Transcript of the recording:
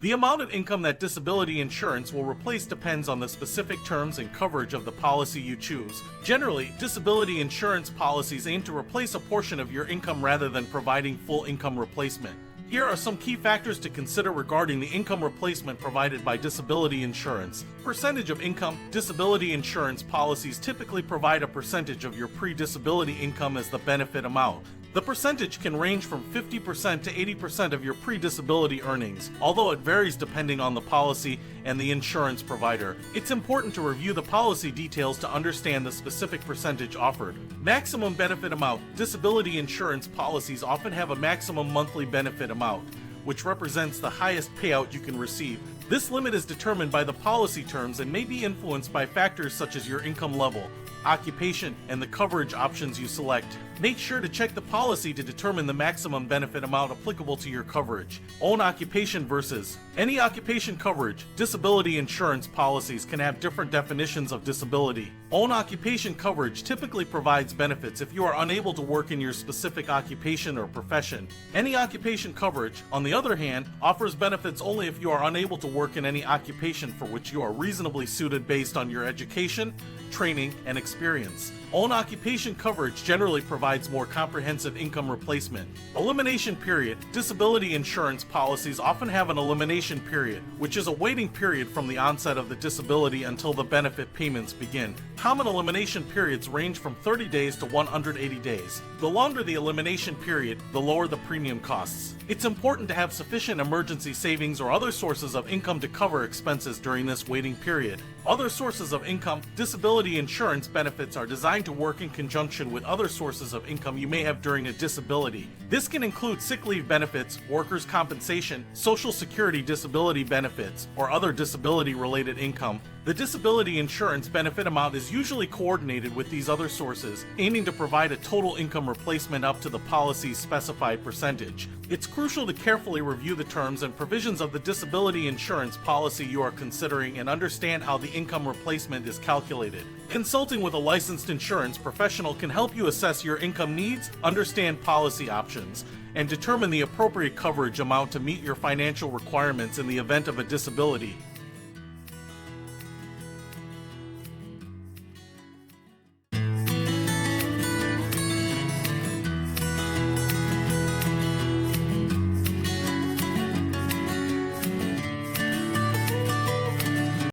The amount of income that disability insurance will replace depends on the specific terms and coverage of the policy you choose. Generally, disability insurance policies aim to replace a portion of your income rather than providing full income replacement. Here are some key factors to consider regarding the income replacement provided by disability insurance. Percentage of income. Disability insurance policies typically provide a percentage of your pre-disability income as the benefit amount. The percentage can range from 50% to 80% of your pre-disability earnings, although it varies depending on the policy and the insurance provider. It's important to review the policy details to understand the specific percentage offered. Maximum benefit amount. Disability insurance policies often have a maximum monthly benefit amount, which represents the highest payout you can receive. This limit is determined by the policy terms and may be influenced by factors such as your income level, occupation, and the coverage options you select. Make sure to check the policy to determine the maximum benefit amount applicable to your coverage. Own occupation versus any occupation coverage. Disability insurance policies can have different definitions of disability. Own occupation coverage typically provides benefits if you are unable to work in your specific occupation or profession. Any occupation coverage, on the other hand, offers benefits only if you are unable to work in any occupation for which you are reasonably suited based on your education, training, and experience. Own occupation coverage generally provides more comprehensive income replacement. Elimination period. Disability insurance policies often have an elimination period, which is a waiting period from the onset of the disability until the benefit payments begin. Common elimination periods range from 30 days to 180 days. The longer the elimination period, the lower the premium costs. It's important to have sufficient emergency savings or other sources of income to cover expenses during this waiting period. Other sources of income. Disability insurance benefits are designed to work in conjunction with other sources of income you may have during a disability. This can include sick leave benefits, workers' compensation, Social Security disability benefits, or other disability-related income. The disability insurance benefit amount is usually coordinated with these other sources, aiming to provide a total income replacement up to the policy's specified percentage. It's crucial to carefully review the terms and provisions of the disability insurance policy you are considering and understand how the income replacement is calculated. Consulting with a licensed insurance professional can help you assess your income needs, understand policy options, and determine the appropriate coverage amount to meet your financial requirements in the event of a disability.